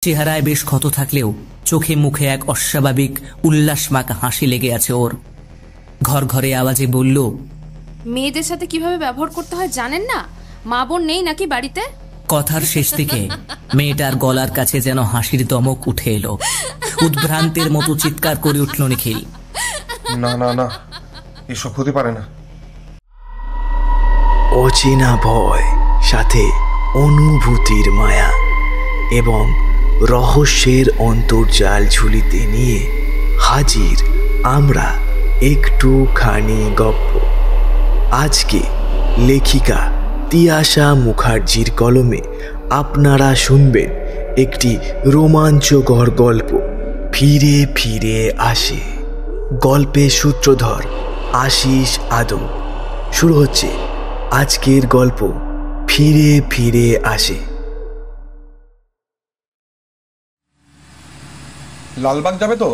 চেহারায় বেশ ক্ষত থাকলেও চোখে মুখে এক অস্বাভাবিক উল্লাসমাখা হাসি লেগে আছে ওর। ঘর ঘরে আওয়াজে বলল, মেয়েদের সাথে কিভাবে ব্যবহার করতে হয় জানেন না? মা বোন নেই নাকি বাড়িতে? কথার শেষ দিকে মেয়েটার গলার কাছে যেন হাসির দমক উঠে এলো। উদ্ভ্রান্তের মতো চিৎকার করে উঠল নিখিল, না না না, এসব হতে পারে না। অচেনা ভয়, সাথে অনুভূতির মায়া এবং রহস্যের অন্তর্জাল ঝুলিতে নিয়ে হাজির আমরা একটুখানি গপ্প। আজকে লেখিকা তিয়াশা মুখার্জির কলমে আপনারা শুনবেন একটি রোমাঞ্চকর গল্প, ফিরে ফিরে আসে। গল্পের সূত্রধর আশিস আদম। শুরু হচ্ছে আজকের গল্প, ফিরে ফিরে আসে। লালবাগ যাবে তো?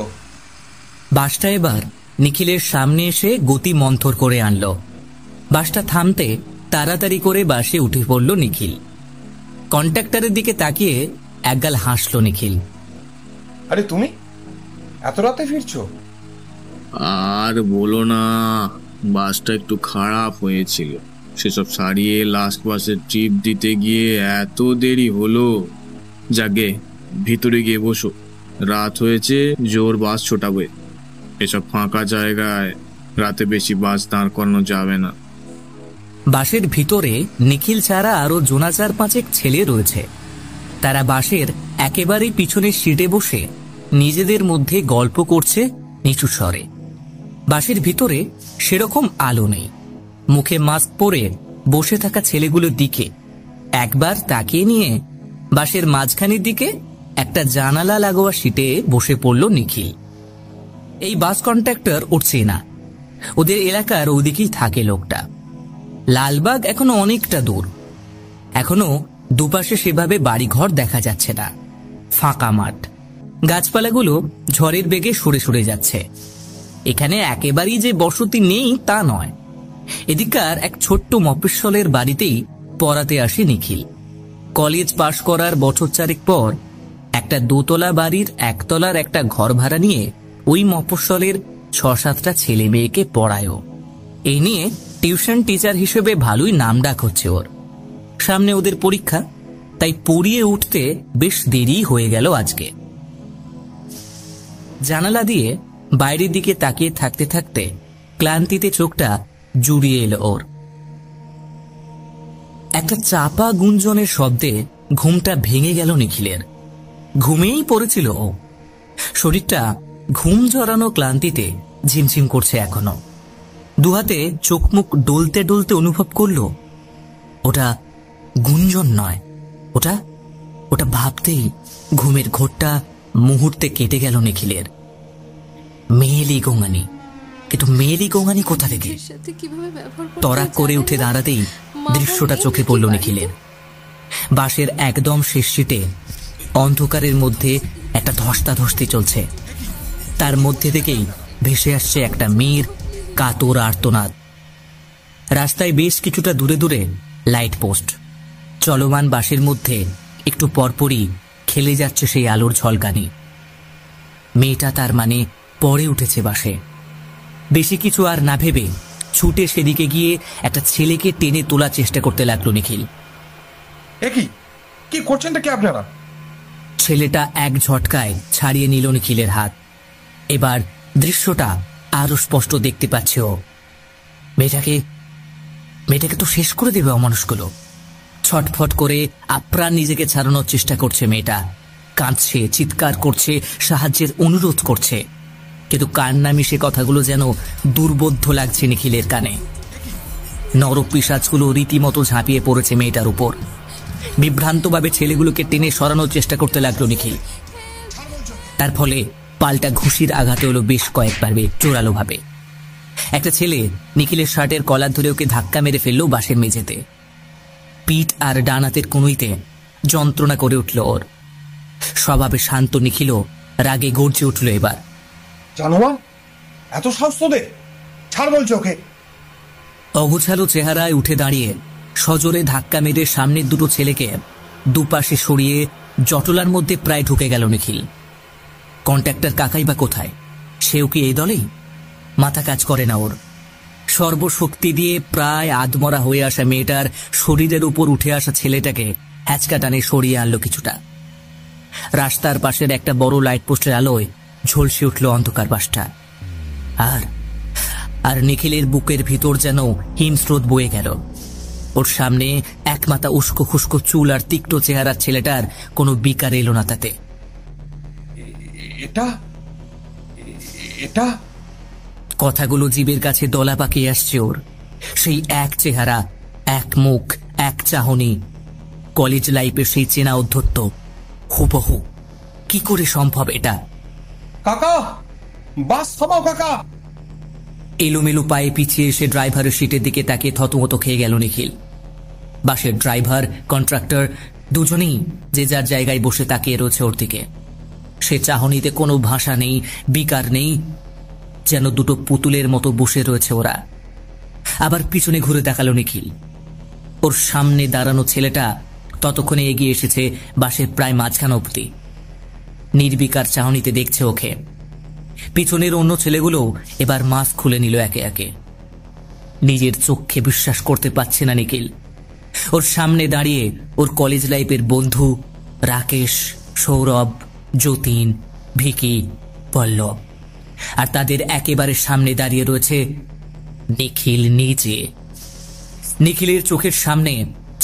বাসটা এবার নিখিলের সামনে এসে গতি মন্থর করে আনলো। বাসটা থামতে তাড়াতাড়ি করে বাসে উঠে পড়ল নিখিল। কন্ট্রাক্টরের দিকে তাকিয়ে একগাল হাসল নিখিল। আরে তুমি এত রাতে ফিরছো? আর বলো না, বাসটা একটু খারাপ হয়েছিল। সেসব সারিয়ে লাস্ট বাসের ট্রিপ দিতে গিয়ে এত দেরি হলো। যাগে, ভিতরে গিয়ে বসো, রাত হয়েছে, জোর বাস ছোটাবে। এসব ফাঁকা জায়গায় রাতে বেশি বাস দাঁড় করানো যাবে না। বাসের ভিতরে নিখিল ছাড়া আরো জোনা 4-5 ছেলে রয়েছে। তারা বাসের একেবারে পিছনের সিটে বসে নিজেদের মধ্যে গল্প করছে নিচু স্বরে। বাসের ভিতরে সেরকম আলো নেই। মুখে মাস্ক পরে বসে থাকা ছেলেগুলোর দিকে একবার তাকিয়ে নিয়ে বাসের মাঝখানের দিকে একটা জানালা লাগোয়া সিটে বসে পড়ল নিখিল। এই বাস কন্ট্রাক্টর উঠছে না, ওদের এলাকার ওদিকেই থাকে লোকটা। লালবাগ এখনো অনেকটা দূর, এখনো দুপাশে সেভাবে বাড়িঘর দেখা যাচ্ছে না। ফাঁকা মাঠ, গাছপালাগুলো ঝড়ের বেগে সরে সরে যাচ্ছে। এখানে একেবারেই যে বসতি নেই তা নয়। এদিকার এক ছোট্ট মফস্বলের বাড়িতেই পড়াতে আসে নিখিল। কলেজ পাশ করার বছর 4 পর একটা দোতলা বাড়ির একতলার একটা ঘর ভাড়া নিয়ে ওই মফস্বলের 6-7টা ছেলে মেয়েকে পড়ায়ও। এই নিয়ে টিউশন টিচার হিসেবে ভালোই নামডাক হচ্ছে ওর। সামনে ওদের পরীক্ষা, তাই পড়িয়ে উঠতে বেশ দেরি হয়ে গেল আজকে। জানালা দিয়ে বাইরের দিকে তাকিয়ে থাকতে থাকতে ক্লান্তিতে চোখটা জুড়িয়ে এলো ওর। একটা চাপা গুঞ্জনের শব্দে ঘুমটা ভেঙে গেল নিখিলের। ঘুমিয়েই পড়েছিল ও। শরীরটা ঘুম ঝরানো ক্লান্তিতে ঝিমঝিম করছে এখনো। দুহাতে চোখ মুখ ডলতে ডলতে অনুভব করল ওটা গুঞ্জন নয়, ওটা ওটা ভাবতেই ঘুমের ঘোরটা মুহূর্তে কেটে গেল নিখিলের। মেয়েলি গোঙানি, কিন্তু মেয়েলি গোঙানি কোথা থেকে? তড়াক করে উঠে দাঁড়াতেই দৃশ্যটা চোখে পড়ল নিখিলের। বাসের একদম শেষ সিটে অন্ধকারের মধ্যে একটা ধস্তাধস্তি চলছে। তার মধ্যে থেকেই ভেসে আসছে একটা মেয়ের কাতর আর্তনাদ। রাস্তায় বেশ কিছুটা দূরে দূরে লাইট পোস্ট। চলমান বাসের মধ্যে একটু পরপরই খেলে যাচ্ছে সেই আলোর ঝলকানি। মেয়েটা তার মানে পড়ে উঠেছে বাসে। বেশি কিছু আর না ভেবে ছুটে সেদিকে গিয়ে একটা ছেলেকে টেনে তোলার চেষ্টা করতে লাগলো নিখিল। কি করছেনটা কি আপনারা? ছেলেটা এক ঝটকায় ছাড়িয়ে নিল নিখিলের হাত। এবার দৃশ্যটা আরো স্পষ্ট দেখতে পাচ্ছে ও। মেয়েটাকে তো শেষ করে দেবে অমানুষগুলো। ছটফট করে আপ্রাণ নিজেকে ছাড়ানোর চেষ্টা করছে মেয়েটা। কাঁদছে, চিৎকার করছে, সাহায্যের অনুরোধ করছে, কিন্তু কান্না মিশে কথাগুলো যেন দুর্বোধ্য লাগছে নিখিলের কানে। নরপিশাচগুলো রীতিমতো ঝাঁপিয়ে পড়েছে মেয়েটার উপর। বিভ্রান্তভাবে ছেলেগুলোকে টেনে সরানোর চেষ্টা করতে লাগলো নিখিল। তার ফলে পাল্টা ঘুষির আঘাতে হলো বেশ কয়েকবার জোরালো ভাবে। একটা ছেলে নিখিলের শার্টের কলার ধরে ওকে ধাক্কা মেরে ফেললো বাসের মেঝেতে। পিঠ আর ডান হাতের কনুইতে যন্ত্রণা করে উঠল ওর। স্বভাবে শান্ত নিখিলও রাগে গর্জে উঠল এবার। জানোয়ার, এত সাহস তোদের? ছাড় বলছে ওকে। অগোছালো চেহারায় উঠে দাঁড়িয়ে সজোরে ধাক্কা মেরে সামনের দুটো ছেলেকে দুপাশে সরিয়ে জটলার মধ্যে প্রায় ঢুকে গেল নিখিল। কন্ট্রাক্টর কাকাই বা কোথায়? সেও কি এই দলেই? মাথা কাজ করে না ওর। সর্বশক্তি দিয়ে প্রায় আধমরা হয়ে আসা মেয়েটার শরীরের উপর উঠে আসা ছেলেটাকে হ্যাচকা টানে সরিয়ে আনলো কিছুটা। রাস্তার পাশের একটা বড় লাইট পোস্টের আলোয় ঝলসে উঠল অন্ধকার বাসটা। আর নিখিলের বুকের ভিতর যেন হিমস্রোত বয়ে গেল। ওর সামনে এক মাথা উস্কো খুস্কো চুল আর তিক্ত চেহারার ছেলেটার কোনো বিকার এলো না তাতে। এটা এটা কথাগুলো জীবের কাছে দলা পাকিয়ে আসছে ওর। সেই এক চেহারা, এক মুখ, এক চাহনি, কলেজ লাইফের সেই চেনা অধ্যত্ত, হুবহু। কি করে সম্ভব এটা? কাকা, বাস থামাও কাকা। এলোমেলো পায়ে পিছিয়ে এসে ড্রাইভারের সিটের দিকে তাকিয়ে থতমত খেয়ে গেল নিখিল। বাসের ড্রাইভার, কন্ট্রাক্টর দুজনেই যে যার জায়গায় বসে তাকিয়ে রয়েছে ওর দিকে। সে চাহনিতে কোনো ভাষা নেই, বিকার নেই, যেন দুটো পুতুলের মতো বসে রয়েছে ওরা। আবার পিছনে ঘুরে দেখালো নিখিল। ওর সামনে দাঁড়ানো ছেলেটা ততক্ষণে এগিয়ে এসেছে বাসের প্রায় মাঝখান অবধি। নির্বিকার চাহনিতে দেখছে ওকে। পিছনের অন্য ছেলেগুলো এবার মাস্ক খুলে নিল একে একে। নিজের চোখে বিশ্বাস করতে পারছে না নিখিল। ওর সামনে দাঁড়িয়ে ওর কলেজ লাইফের বন্ধু রাকেশ, সৌরভ, যতীন, ভিকি, পল্লব, আর তাদের একেবারে সামনে দাঁড়িয়ে রয়েছে নিখিল নিজে। নিখিলের চোখের সামনে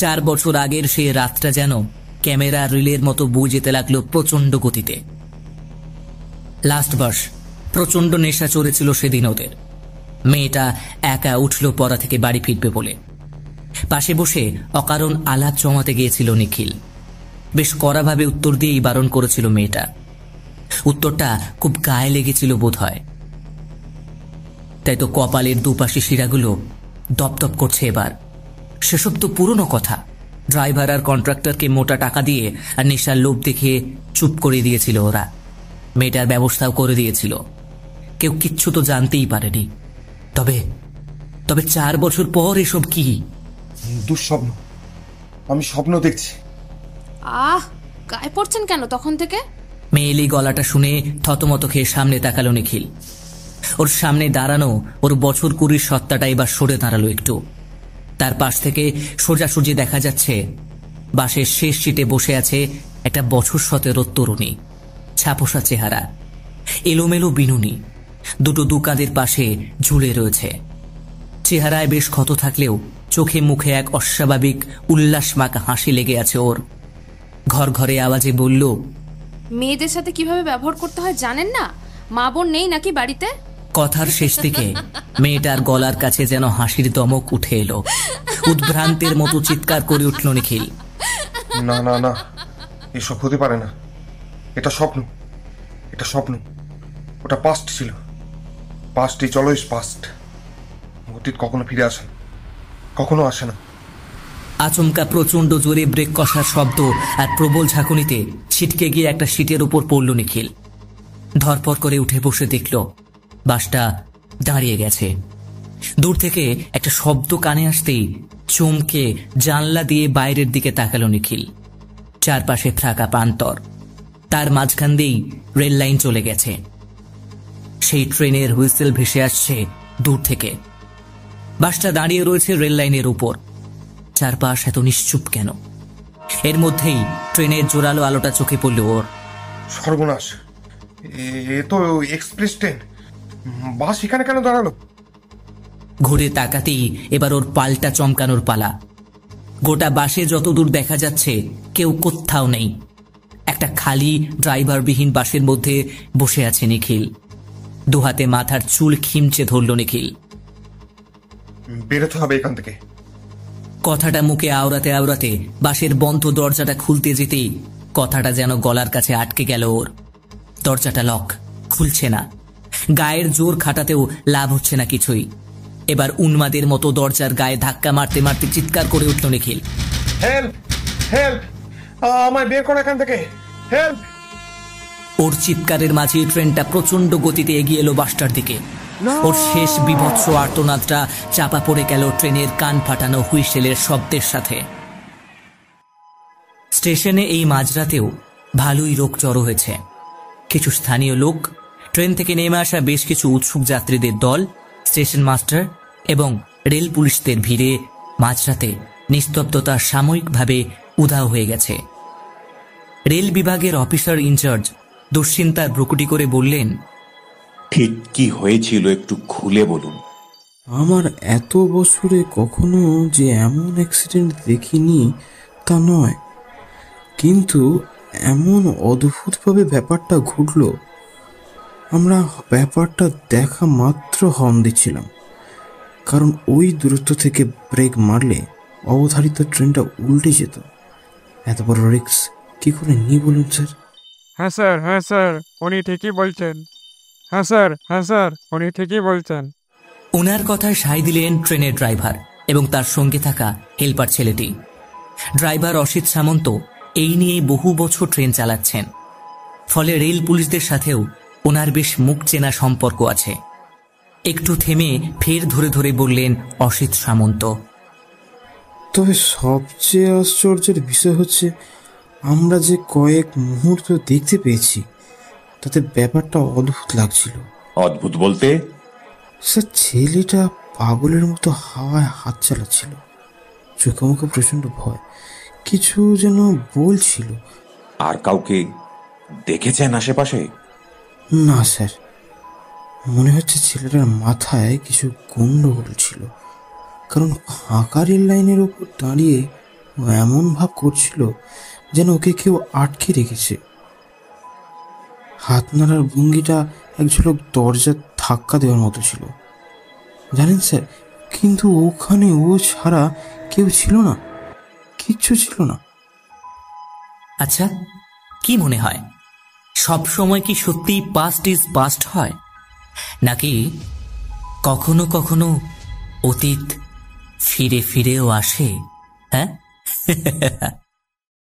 4 বছর আগের সে রাতটা যেন ক্যামেরা রিলের মতো বয়ে যেতে লাগলো প্রচন্ড গতিতে। লাস্ট বাস, প্রচন্ড নেশা চড়েছিল সেদিন ওদের। মেয়েটা একা উঠল পড়া থেকে বাড়ি ফিরবে বলে। পাশে বসে অকারণ আলাপ জমাতে গিয়েছিল নিখিল। বেশ কড়াভাবে উত্তর দিয়েই বারণ করেছিল মেয়েটা। উত্তরটা খুব গায়ে লেগেছিল বোধ হয়। তাই তো কপালের দুপাশে শিরাগুলো দপদপ করছে এবার। সেসব তো পুরনো কথা। ড্রাইভার আর কন্ট্রাক্টরকে মোটা টাকা দিয়ে আর নেশার লোভ দেখিয়ে চুপ করে দিয়েছিল ওরা। মেয়েটার ব্যবস্থাও করে দিয়েছিল। কেউ কিচ্ছু তো জানতেই পারেনি। তবে 4 বছর পর এসব কি? দুঃস্বপ্ন। আমি স্বপ্ন দেখছি। গায়ে পড়ছেন কেন তখন থেকে? মেয়েলি গলাটা শুনে থতমত খেয়ে সামনে তাকালো নিখিল। ওর সামনে দাঁড়ানো ওর বছর 20 সত্তাটা এবার সরে দাঁড়ালো একটু। তার পাশ থেকে সোজাসুজি দেখা যাচ্ছে বাসের শেষ সিটে বসে আছে একটা বছর 17 তরুণী। ছাপোষা চেহারা, এলোমেলো বিনুনি, দুটো দুকাঁধের পাশে ঝুলে রয়েছে। চেহারায় বেশ ক্ষত থাকলেও চোখে মুখে এক অস্বাভাবিক উল্লাসমাখা হাসি লেগে আছে ওর। ঘর ঘরে আওয়াজে বলল, মেয়েদের সাথে কিভাবে ব্যবহার করতে হয় জানেন না? মা বোন নেই নাকি বাড়িতে? কথার শেষ দিকে মেয়েটার গলার কাছে যেন হাসির দমক উঠে এলো। উদ্ভ্রান্তের মতো চিৎকার করে উঠল নিখিল। না না না, এসব হতে পারে না। এটা স্বপ্ন, এটা স্বপ্ন। ওটা পাস্ট ছিল। পাস্টই চলো, ইস পাস্ট। অতীত কখনো ফিরে আসে না, কখনো আসে না। আচমকা প্রচন্ড জোরে ব্রেক কষার শব্দ আর প্রবল ঝাঁকুনিতে ছিটকে গিয়ে একটা সিটের উপর পড়ল নিখিল। ধরপড় করে উঠে বসে দেখল বাসটা দাঁড়িয়ে গেছে। দূর থেকে একটা শব্দ কানে আসতেই চমকে জানলা দিয়ে বাইরের দিকে তাকালো নিখিল। চারপাশে ফাঁকা প্রান্তর, তার মাঝখান দিয়েই রেল লাইন চলে গেছে। সেই ট্রেনের হুইসেল ভেসে আসছে দূর থেকে। বাসটা দাঁড়িয়ে রয়েছে রেল লাইনের উপর। চারপাশ এত নিশ্চুপ কেন? এর মধ্যেই ট্রেনের জোরালো আলোটা চোখে পড়ল ওর। সর্বনাশ, এ তো এক্সপ্রেস ট্রেন। বাস এখানে কেন দাঁড়ালো? ঘুরে তাকাতেই এবার ওর পাল্টা চমকানোর পালা। গোটা বাসে যতদূর দেখা যাচ্ছে কেউ কোথাও নেই। একটা খালি ড্রাইভারবিহীন বাসের মধ্যে বসে আছে নিখিল। দুহাতে মাথার চুল খিমচে ধরল নিখিল। বেরোতে হবে এখান থেকে। কথাটা মুখে আওড়াতে আওড়াতে বাসের বন্ধ দরজাটা খুলতে যেতেই কথাটা যেন গলার কাছে আটকে গেল ওর। দরজাটা লক, খুলছে না। গায়ের জোর খাটাতেও লাভ হচ্ছে না কিছুই। এবার উন্মাদের মতো দরজার গায়ে ধাক্কা মারতে মারতে চিৎকার করে উঠল নিখিল, হেল্প, হেল্প, আমায় বের করো এখান থেকে, হেল্প। ওর চিৎকারের মাঝে ট্রেনটা প্রচন্ড গতিতে এগিয়ে এলো বাসটার দিকে। ওর শেষ বিভৎস আর্তনাদটা চাপা পড়ে গেল ট্রেনের কান ফাটানো হুইসেলের শব্দের সাথে। স্টেশনে এই মাঝরাতেও ভালোই লোক জড়ো হয়েছে। কিছু স্থানীয় লোক, ট্রেন থেকে নেমে আসা বেশ কিছু উৎসুক যাত্রীদের দল, স্টেশন মাস্টার এবং রেল পুলিশদের ভিড়ে মাঝরাতে নিস্তব্ধতা সাময়িকভাবে উধাও হয়ে গেছে। রেল বিভাগের অফিসার ইনচার্জ দুশ্চিন্তার ভ্রুকুটি করে বললেন, ঠিক কি হয়েছিল একটু খুলে বলুন। আমার এত বছরে কখনো যে এমন অ্যাক্সিডেন্ট দেখিনি তা নয়, কিন্তু এমন অদ্ভুতভাবে ব্যাপারটা ঘটল। আমরা ব্যাপারটা দেখা মাত্র হর্ন দিচ্ছিলাম, কারণ ওই দূরত্ব থেকে ব্রেক মারলে অবধারিত ট্রেনটা উল্টে যেত। এত বড় রিস্ক কি করে নিই বলুন স্যার? হ্যাঁ স্যার, উনি ঠিকই বলছেন। হ্যাঁ স্যার, উনি ঠিকই বলছেন। ওনার কথায় সায় দিলেন ট্রেনের ড্রাইভার এবং তার সঙ্গে থাকা হেল্পার ছেলেটি। ড্রাইভার অসিত সামন্ত এই নিয়ে বহু বছর ট্রেন চালাচ্ছেন, ফলে রেল পুলিশদের সাথেও ওনার বেশ মুখ চেনা সম্পর্ক আছে। একটু থেমে ফের ধরে ধরে বললেন অসিত সামন্ত, তবে সবচেয়ে আশ্চর্যের বিষয় হচ্ছে আমরা যে কয়েক মুহূর্ত দেখতে পেয়েছি তাতে ব্যাপারটা অদ্ভুত লাগছিল। অদ্ভুত বলতে? স্যার, ছেলেটা পাগলের মতো হাওয়ায় হাত চালাচ্ছিল, চোখে মুখে প্রচন্ড ভয়, কিছু যেন বলছিল। আর কাউকে দেখেছেন আশেপাশে? না স্যার, মনে হচ্ছে ছেলেটার মাথায় কিছু গন্ডগোল ছিল, কারণ ফাঁকা রেল লাইনের ওপর দাঁড়িয়ে ও এমন ভাব করছিল যেন ওকে কেউ আটকে রেখেছে। হাত নাড়ার ভঙ্গিটা এক ঝলক দরজার ধাক্কা দেওয়ার মতো ছিল, জানেন স্যার। কিন্তু ওখানে ও ছাড়া কেউ ছিল না, কিচ্ছু ছিল না। আচ্ছা, কি মনে হয়, সব সময় কি সত্যি পাস্ট ইজ পাস্ট হয়, নাকি কখনো কখনো অতীত ফিরে ফিরেও আসে? হ্যাঁ